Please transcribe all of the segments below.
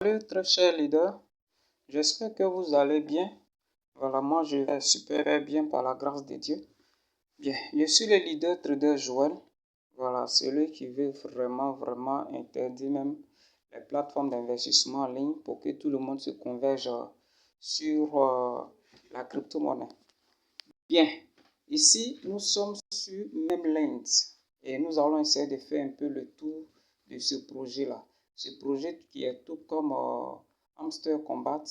Salut très cher leader, j'espère que vous allez bien. Voilà, moi je vais super bien par la grâce de Dieu. Bien, je suis le leader trader Joël. Voilà, celui qui veut vraiment interdire même les plateformes d'investissement en ligne pour que tout le monde se converge sur la crypto-monnaie. Bien, ici nous sommes sur Memlend et nous allons essayer de faire un peu le tour de ce projet-là. Ce projet qui est tout comme Hamster Combat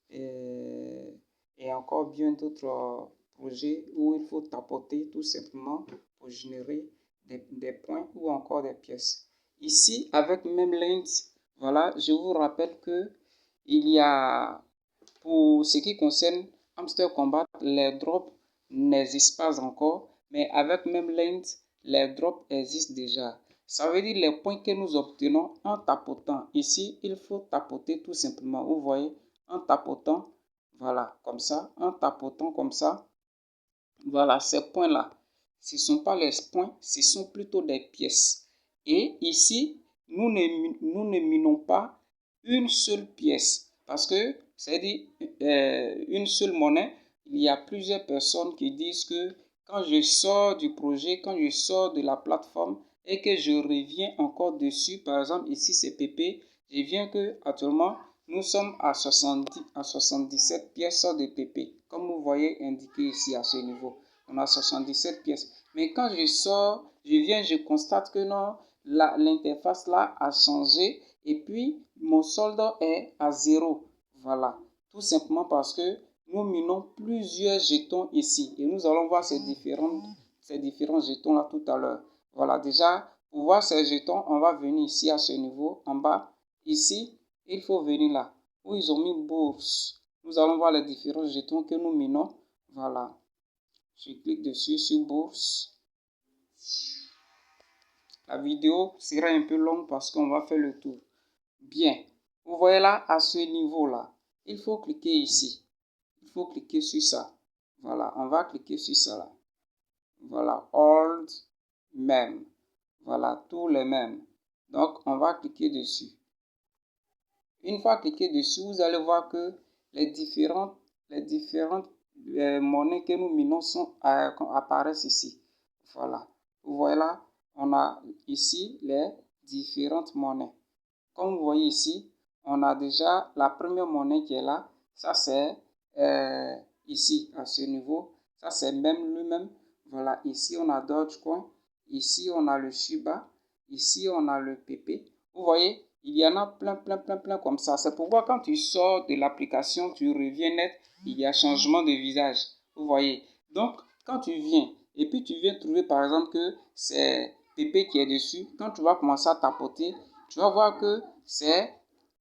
et encore bien d'autres projets où il faut tapoter tout simplement pour générer des points ou encore des pièces. Ici, avec Memlend, voilà, je vous rappelle que il y a, pour ce qui concerne Hamster Combat, les drops n'existent pas encore, mais avec Memlend, les drops existent déjà. Ça veut dire les points que nous obtenons en tapotant. Ici, il faut tapoter tout simplement. Vous voyez, en tapotant, voilà, comme ça, en tapotant comme ça. Voilà, ces points-là, ce ne sont pas les points, ce sont plutôt des pièces. Et ici, nous ne minons pas une seule pièce. Parce que, c'est-à-dire, une seule monnaie, il y a plusieurs personnes qui disent que quand je sors du projet, quand je sors de la plateforme et que je reviens encore dessus, par exemple, ici c'est PP, je viens que actuellement, nous sommes à 77 pièces de PP. Comme vous voyez indiqué ici à ce niveau, on a 77 pièces. Mais quand je sors, je viens, je constate que non, l'interface là a changé et puis mon solde est à 0. Voilà, tout simplement parce que nous minons plusieurs jetons ici et nous allons voir ces différents jetons là tout à l'heure. Voilà, déjà, pour voir ces jetons, on va venir ici à ce niveau, en bas. Ici, il faut venir là, où ils ont mis bourse. Nous allons voir les différents jetons que nous minons. Voilà, je clique dessus sur bourse. La vidéo sera un peu longue parce qu'on va faire le tour. Bien, vous voyez là, à ce niveau-là, il faut cliquer ici. Il faut cliquer sur ça. Voilà, on va cliquer sur ça là. Voilà, old, même. Voilà, tous les mêmes. Donc, on va cliquer dessus. Une fois cliqué dessus, vous allez voir que les différentes monnaies que nous minons apparaissent ici. Voilà, vous voyez là, on a ici les différentes monnaies. Comme vous voyez ici, on a déjà la première monnaie qui est là. Ça c'est ici à ce niveau. Ça c'est même lui-même. Voilà, ici on a Dogecoin. Ici on a le Shiba. Ici on a le PP. Vous voyez, il y en a plein comme ça. C'est pourquoi quand tu sors de l'application, tu reviens net, il y a changement de visage. Vous voyez. Donc, quand tu viens et puis tu viens trouver par exemple que c'est PP qui est dessus, quand tu vas commencer à tapoter, tu vas voir que c'est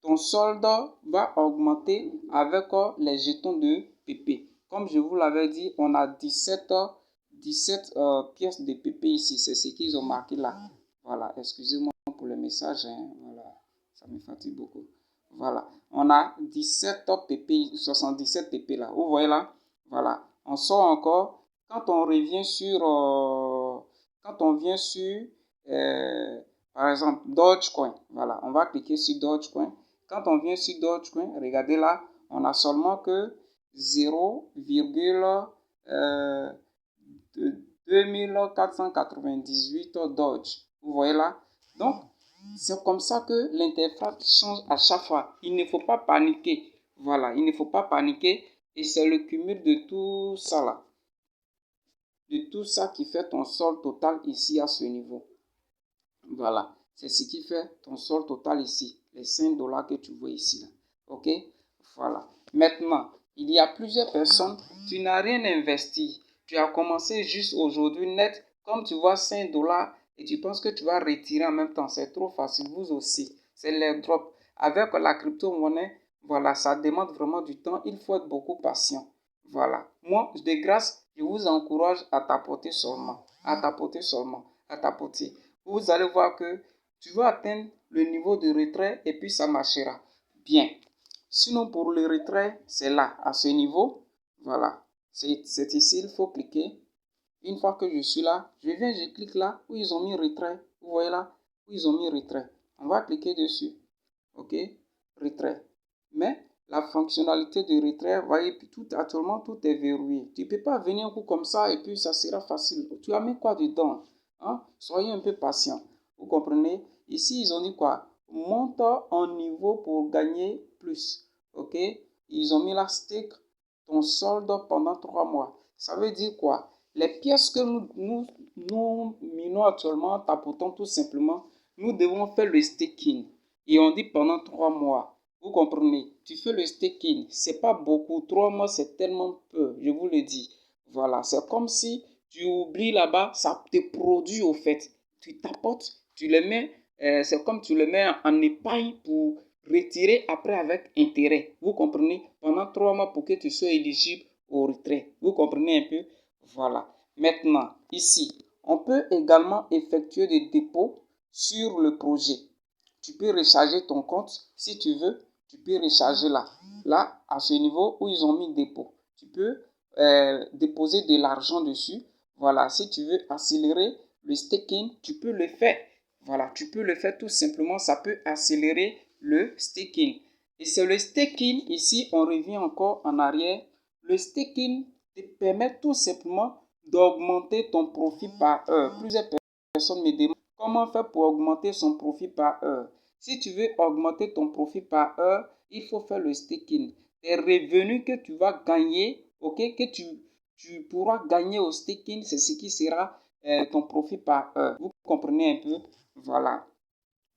ton solde va augmenter avec les jetons de PP. Comme je vous l'avais dit, on a 17 pièces de PP ici. C'est ce qu'ils ont marqué là. Voilà, excusez-moi pour le message. Hein. Voilà, ça me fatigue beaucoup. Voilà, on a 17 PP, 77 PP là. Vous voyez là? Voilà, on sort encore. Quand on revient sur... quand on vient sur... par exemple, Dogecoin. Voilà, on va cliquer sur Dogecoin. Quand on vient sur Dogecoin, regardez là, on a seulement que 0,2498 Doge. Vous voyez là? Donc, c'est comme ça que l'interface change à chaque fois. Il ne faut pas paniquer. Voilà, il ne faut pas paniquer. Et c'est le cumul de tout ça là. De tout ça qui fait ton solde total ici à ce niveau. Voilà, c'est ce qui fait ton solde total ici. Les 5 $ que tu vois ici. Là. Ok? Voilà. Maintenant, il y a plusieurs personnes. Tu n'as rien investi. Tu as commencé juste aujourd'hui net. Comme tu vois 5 $ et tu penses que tu vas retirer en même temps. C'est trop facile. Vous aussi. C'est les drops. Avec la crypto-monnaie, voilà, ça demande vraiment du temps. Il faut être beaucoup patient. Voilà. Moi, de grâce, je vous encourage à tapoter seulement. À tapoter seulement. À tapoter. Vous allez voir que tu vas atteindre le niveau de retrait et puis ça marchera bien. Sinon, pour le retrait, c'est là, à ce niveau. Voilà. C'est ici, il faut cliquer. Une fois que je suis là, je viens, je clique là où ils ont mis retrait. Vous voyez là, où ils ont mis retrait. On va cliquer dessus. OK. retrait. Mais la fonctionnalité de retrait, vous voyez, actuellement, tout est verrouillé. Tu ne peux pas venir un coup comme ça et puis ça sera facile. Tu as mis quoi dedans? Hein? Soyez un peu patient. Vous comprenez? Ici, ils ont dit quoi? Monte en niveau pour gagner plus. OK? Ils ont mis la stick, ton solde pendant 3 mois. Ça veut dire quoi? Les pièces que nous minons actuellement, tapotons tout simplement, nous devons faire le staking. Et on dit pendant 3 mois. Vous comprenez? Tu fais le staking. C'est pas beaucoup. 3 mois, c'est tellement peu. Je vous le dis. Voilà. C'est comme si tu oublies là-bas, ça te produit au fait. Tu tapotes, tu le mets, c'est comme tu le mets en épargne pour retirer après avec intérêt. Vous comprenez? Pendant 3 mois pour que tu sois éligible au retrait. Vous comprenez un peu? Voilà. Maintenant, ici, on peut également effectuer des dépôts sur le projet. Tu peux recharger ton compte si tu veux. Tu peux recharger là. Là, à ce niveau où ils ont mis dépôt. Tu peux déposer de l'argent dessus. Voilà, si tu veux accélérer le staking, tu peux le faire. Voilà, tu peux le faire tout simplement. Ça peut accélérer le staking. Et c'est le staking, ici, on revient encore en arrière. Le staking te permet tout simplement d'augmenter ton profit par heure. Plusieurs personnes me demandent comment faire pour augmenter son profit par heure. Si tu veux augmenter ton profit par heure, il faut faire le staking. Les revenus que tu vas gagner, ok, que tu pourras gagner au staking, c'est ce qui sera ton profit par heure. Vous comprenez un peu? Voilà.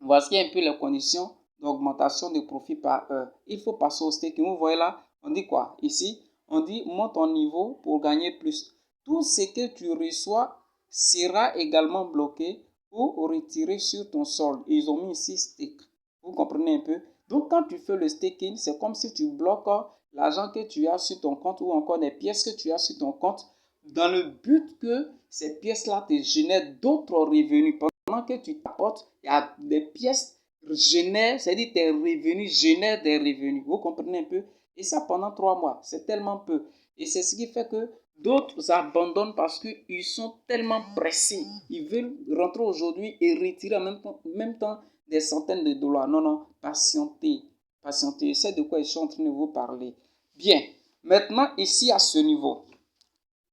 Voici un peu les conditions d'augmentation de profit par heure. Il faut passer au staking. Vous voyez là, on dit quoi? Ici, on dit monte ton niveau pour gagner plus. Tout ce que tu reçois sera également bloqué ou retiré sur ton solde. Ils ont mis ici stake. Vous comprenez un peu? Donc, quand tu fais le staking, c'est comme si tu bloques l'argent que tu as sur ton compte ou encore des pièces que tu as sur ton compte dans le but que ces pièces-là te génèrent d'autres revenus. Pendant que tu t'apportes, il y a des pièces génèrent, c'est-à-dire tes revenus génèrent des revenus. Vous comprenez un peu? Et ça pendant 3 mois, c'est tellement peu. Et c'est ce qui fait que d'autres abandonnent parce qu'ils sont tellement pressés. Ils veulent rentrer aujourd'hui et retirer en même temps des centaines de dollars. Non, non, patientez. Patientez. C'est de quoi je suis en train de vous parler. Bien. Maintenant, ici à ce niveau,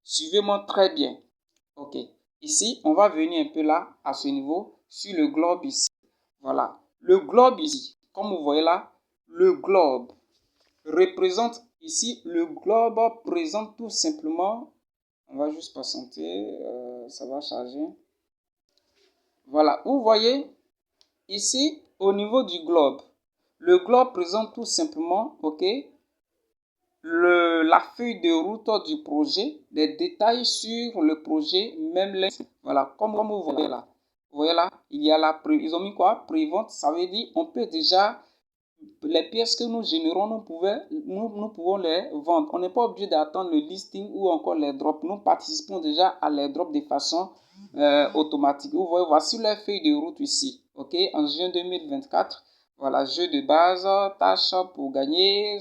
suivez-moi très bien. OK. Ici, on va venir un peu là, à ce niveau, sur le globe ici. Voilà. Le globe ici, comme vous voyez là, le globe représente ici, le globe présente tout simplement, on va juste patienter, ça va charger. Voilà. Vous voyez, ici, au niveau du globe, le globe présente tout simplement, OK, la feuille de route du projet, des détails sur le projet, même les... Voilà, comme vous voyez là. Vous voyez là, il y a la... Ils ont mis quoi? Prévente, ça veut dire on peut déjà... Les pièces que nous générons, nous pouvons les vendre. On n'est pas obligé d'attendre le listing ou encore les drops. Nous participons déjà à les drops de façon automatique. Vous voyez, voici la feuille de route ici. OK, en juin 2024. Voilà, jeu de base, tâches pour gagner,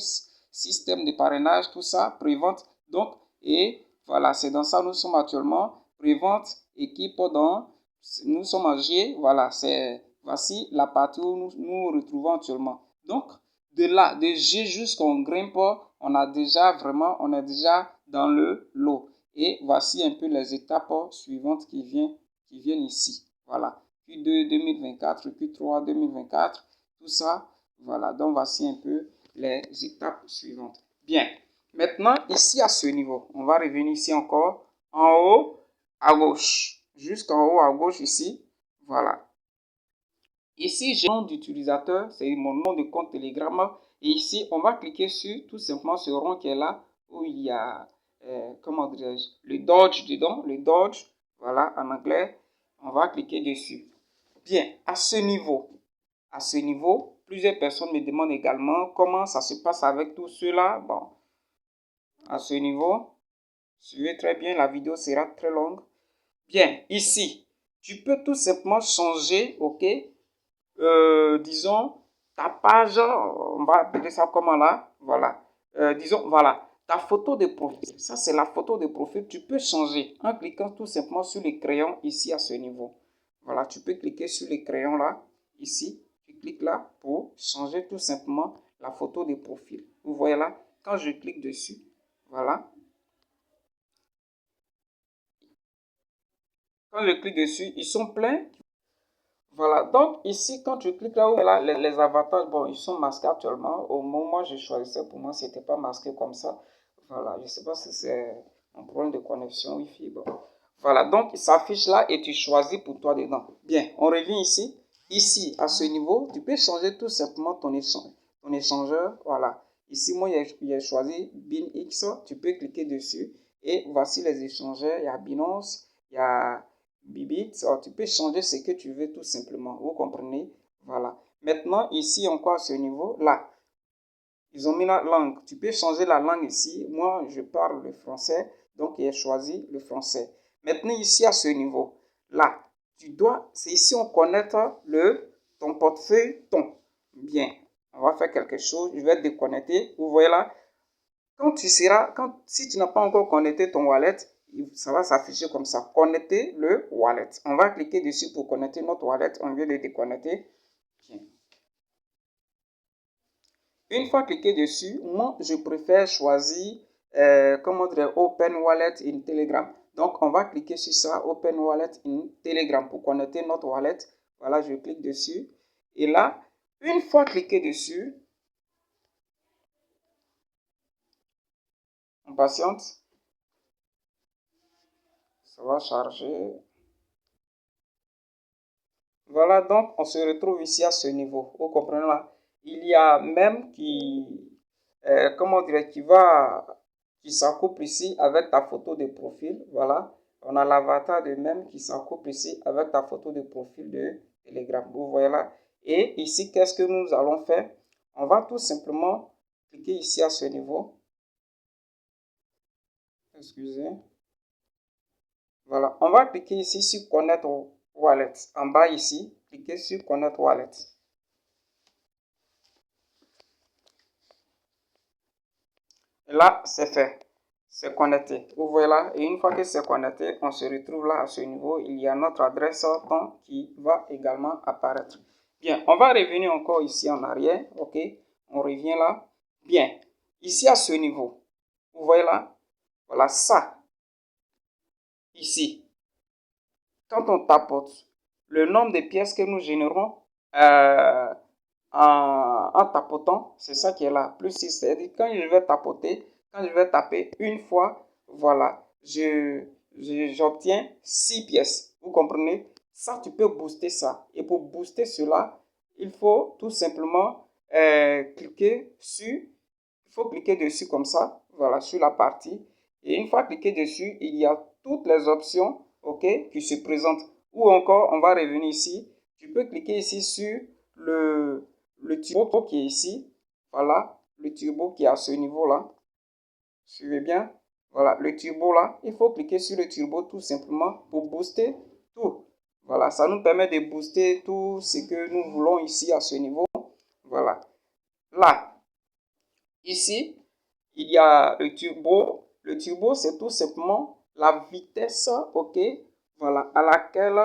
système de parrainage, tout ça, prévente. Donc, et voilà, c'est dans ça nous sommes actuellement. Prévente, équipe dans, nous sommes en G. Voilà, voici la partie où nous retrouvons actuellement. Donc, de là, de G jusqu'au grimpe, on est déjà dans le lot. Et voici un peu les étapes suivantes qui viennent ici. Voilà. Q2 2024, Q3 2024, tout ça. Voilà. Donc, voici un peu les étapes suivantes. Bien. Maintenant, ici à ce niveau, on va revenir ici encore en haut à gauche. Jusqu'en haut à gauche ici. Voilà. Ici, j'ai mon nom d'utilisateur, c'est mon nom de compte Telegram. Et ici, on va cliquer sur tout simplement ce rond qui est là, où il y a, comment dirais-je, le Dodge dedans, le Dodge, voilà, en anglais. On va cliquer dessus. Bien, à ce niveau, plusieurs personnes me demandent également comment ça se passe avec tout cela. Bon, à ce niveau, suivez très bien, la vidéo sera très longue. Bien, ici, tu peux tout simplement changer, ok, disons, ta page, on va appeler ça comment là, voilà, disons, voilà, ta photo de profil, ça c'est la photo de profil, tu peux changer en cliquant tout simplement sur les crayons ici à ce niveau. Voilà, tu peux cliquer sur les crayons là, ici, tu clique là pour changer tout simplement la photo de profil. Vous voyez là, quand je clique dessus, voilà. Quand je clique dessus, ils sont pleins. Voilà, donc ici, quand je clique là où là, les avatars, bon, ils sont masqués actuellement. Au moment où je choisissais, pour moi, c'était pas masqué comme ça. Voilà, je sais pas si c'est un problème de connexion Wi-Fi. Bon. Voilà, donc il s'affiche là et tu choisis pour toi dedans. Bien, on revient ici. Ici, à ce niveau, tu peux changer tout simplement ton échangeur. Voilà. Ici, moi, j'ai choisi BinX. Tu peux cliquer dessus. Et voici les échangeurs. Il y a Binance, il y a Bybit. Tu peux changer ce que tu veux tout simplement. Vous comprenez? Voilà. Maintenant, ici encore à ce niveau, là, ils ont mis la langue. Tu peux changer la langue ici. Moi, je parle le français. Donc, j'ai choisi le français. Maintenant, ici, à ce niveau, là, c'est ici on connecte ton portefeuille, Bien, on va faire quelque chose. Je vais déconnecter. Vous voyez là, si tu n'as pas encore connecté ton wallet, ça va s'afficher comme ça. Connecter le wallet. On va cliquer dessus pour connecter notre wallet. On vient de déconnecter. Bien. Une fois cliqué dessus, moi, je préfère choisir, comment dire, Open Wallet in Telegram. Donc, on va cliquer sur ça, Open Wallet in Telegram, pour connecter notre wallet. Voilà, je clique dessus. Et là, une fois cliqué dessus, on patiente. Ça va charger. Voilà, donc, on se retrouve ici à ce niveau. Vous comprenez là? Il y a même comment dire, qui s'accouple ici avec ta photo de profil. Voilà. On a l'avatar de même qui s'accouple ici avec ta photo de profil de Telegram. Vous voyez là. Et ici, qu'est-ce que nous allons faire? On va tout simplement cliquer ici à ce niveau. Excusez. Voilà. On va cliquer ici sur Connect Wallet. En bas ici, cliquez sur Connect Wallet. Là, c'est fait. C'est connecté. Vous voyez là. Et une fois que c'est connecté, on se retrouve là à ce niveau. Il y a notre adresse ton qui va également apparaître. Bien, on va revenir encore ici en arrière. OK. On revient là. Bien. Ici à ce niveau. Vous voyez là. Voilà ça. Ici. Quand on tapote, le nombre de pièces que nous générons en tapotant, c'est ça qui est là. Plus 6, c'est-à-dire quand je vais tapoter, quand je vais taper une fois, voilà, j'obtiens 6 pièces. Vous comprenez? Ça, tu peux booster ça. Et pour booster cela, il faut tout simplement cliquer dessus comme ça, voilà, sur la partie. Et une fois cliqué dessus, il y a toutes les options, OK, qui se présentent. Ou encore, on va revenir ici. Tu peux cliquer ici sur le turbo qui est ici. Voilà, le turbo qui est à ce niveau-là. Suivez bien. Voilà, le turbo là. Il faut cliquer sur le turbo tout simplement pour booster tout. Voilà, ça nous permet de booster tout ce que nous voulons ici à ce niveau. Voilà. Là, ici, il y a le turbo. Le turbo, c'est tout simplement la vitesse, OK, voilà, à laquelle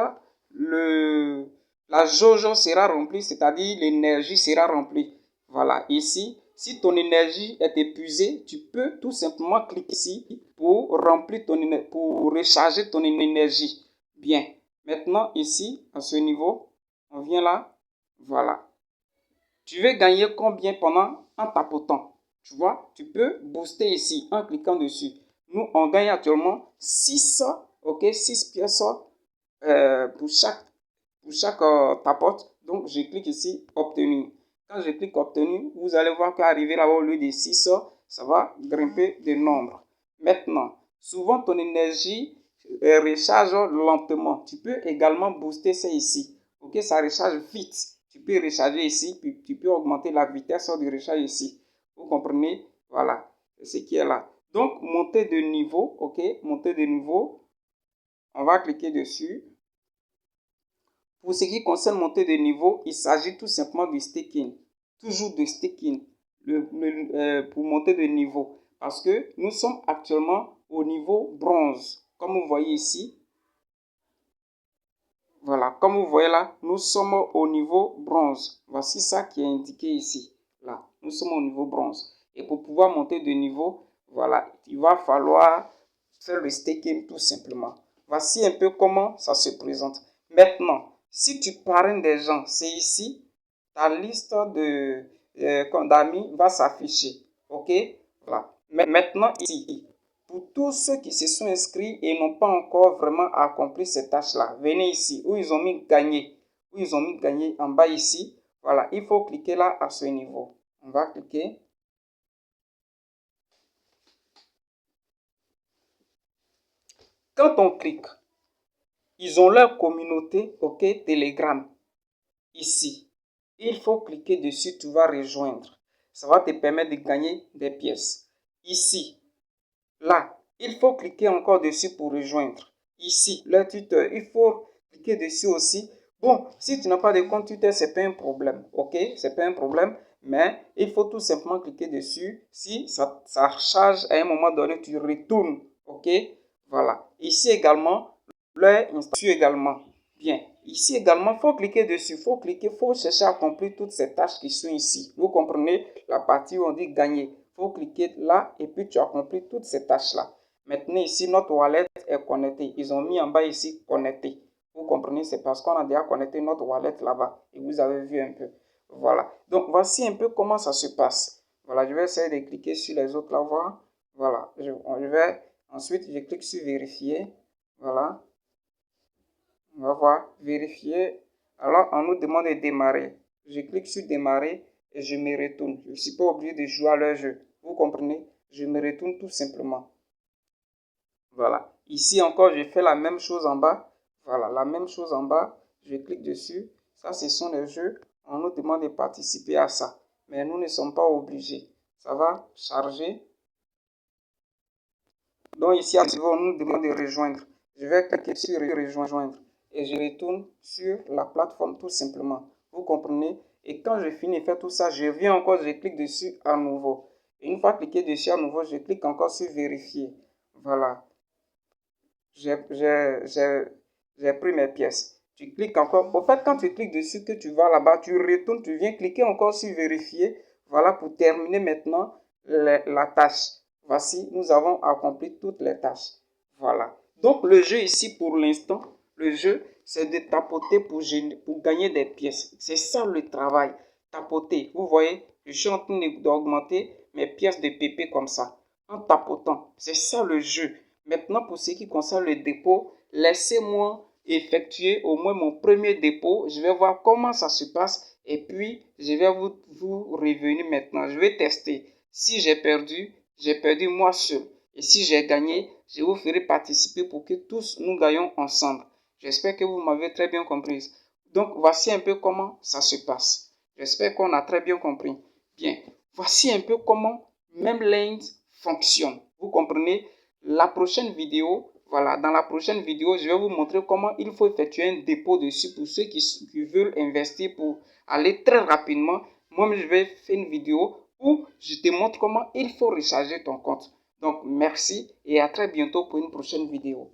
la jauge sera remplie, c'est-à-dire l'énergie sera remplie. Voilà, ici, si ton énergie est épuisée, tu peux tout simplement cliquer ici pour remplir pour recharger ton énergie. Bien, maintenant ici, à ce niveau, on vient là, voilà. Tu veux gagner combien en tapotant? Tu vois, tu peux booster ici en cliquant dessus. Nous, on gagne actuellement 6, OK, 6 pièces pour chaque tapote. Donc, je clique ici, obtenu. Quand je clique obtenu, vous allez voir qu'arriver là-bas au lieu de 6, ça va grimper de nombre. Maintenant, souvent ton énergie recharge lentement. Tu peux également booster ça ici. OK, ça recharge vite. Tu peux recharger ici, puis tu peux augmenter la vitesse de recharge ici. Vous comprenez? Voilà, c'est ce qui est là. Donc, monter de niveau, OK, monter de niveau. On va cliquer dessus. Pour ce qui concerne monter de niveau, il s'agit tout simplement du staking. Toujours de staking pour monter de niveau. Parce que nous sommes actuellement au niveau bronze. Comme vous voyez ici. Voilà, comme vous voyez là, nous sommes au niveau bronze. Voici ça qui est indiqué ici. Là, nous sommes au niveau bronze. Et pour pouvoir monter de niveau, voilà, il va falloir faire le staking tout simplement. Voici un peu comment ça se présente. Maintenant, si tu parraines des gens, c'est ici, ta liste d'amis va s'afficher. OK? Voilà. Maintenant, ici, pour tous ceux qui se sont inscrits et n'ont pas encore vraiment accompli ces tâches-là, venez ici où ils ont mis gagner. Où ils ont mis gagner en bas ici. Voilà, il faut cliquer là à ce niveau. On va cliquer. Quand on clique, ils ont leur communauté, OK, Telegram. Ici, il faut cliquer dessus, tu vas rejoindre. Ça va te permettre de gagner des pièces. Ici, là, il faut cliquer encore dessus pour rejoindre. Ici, le tuteur, il faut cliquer dessus aussi. Bon, si tu n'as pas de compte Twitter, c'est pas un problème, ok? C'est pas un problème, mais il faut tout simplement cliquer dessus. Si ça charge à un moment donné, tu retournes, ok? Voilà. Ici également, leur Instagram également. Bien. Ici également, il faut cliquer dessus. Il faut chercher à accomplir toutes ces tâches qui sont ici. Vous comprenez la partie où on dit gagner. Il faut cliquer là et puis tu accomplis toutes ces tâches-là. Maintenant, ici, notre wallet est connecté. Ils ont mis en bas ici connecté. Vous comprenez, c'est parce qu'on a déjà connecté notre wallet là-bas. Et vous avez vu un peu. Voilà. Donc, voici un peu comment ça se passe. Voilà, je vais essayer de cliquer sur les autres là. Voir. Voilà. Ensuite, je clique sur vérifier. Voilà. On va voir, vérifier. Alors, on nous demande de démarrer. Je clique sur démarrer et je me retourne. Je ne suis pas obligé de jouer à leur jeu. Vous comprenez? Je me retourne tout simplement. Voilà. Ici encore, je fais la même chose en bas. Voilà, la même chose en bas. Je clique dessus. Ça, ce sont les jeux. On nous demande de participer à ça. Mais nous ne sommes pas obligés. Ça va charger. Donc ici, on nous demande de rejoindre. Je vais cliquer sur rejoindre. Et je retourne sur la plateforme tout simplement. Vous comprenez? Et quand je finis de faire tout ça, je viens encore, je clique dessus à nouveau. Et une fois cliqué dessus à nouveau, je clique encore sur vérifier. Voilà. J'ai pris mes pièces. Tu cliques encore. En fait, quand tu cliques dessus, que tu vas là-bas, tu retournes, tu viens cliquer encore sur vérifier. Voilà pour terminer maintenant la tâche. Voici, nous avons accompli toutes les tâches. Voilà. Donc, le jeu ici, pour l'instant, le jeu, c'est de tapoter pour gagner des pièces. C'est ça le travail. Tapoter. Vous voyez, je suis en train d'augmenter mes pièces de PP comme ça. En tapotant. C'est ça le jeu. Maintenant, pour ce qui concerne le dépôt, laissez-moi effectuer au moins mon premier dépôt. Je vais voir comment ça se passe et puis je vais vous revenir maintenant. Je vais tester. Si j'ai perdu moi seul. Et si j'ai gagné, je vous ferai participer pour que tous nous gagnons ensemble. J'espère que vous m'avez très bien compris. Donc, voici un peu comment ça se passe. J'espère qu'on a très bien compris. Bien, voici un peu comment Memland fonctionne. Vous comprenez? La prochaine vidéo, voilà, dans la prochaine vidéo, je vais vous montrer comment il faut effectuer un dépôt dessus pour ceux qui veulent investir pour aller très rapidement. Moi, je vais faire une vidéo où je te montre comment il faut recharger ton compte. Donc, merci et à très bientôt pour une prochaine vidéo.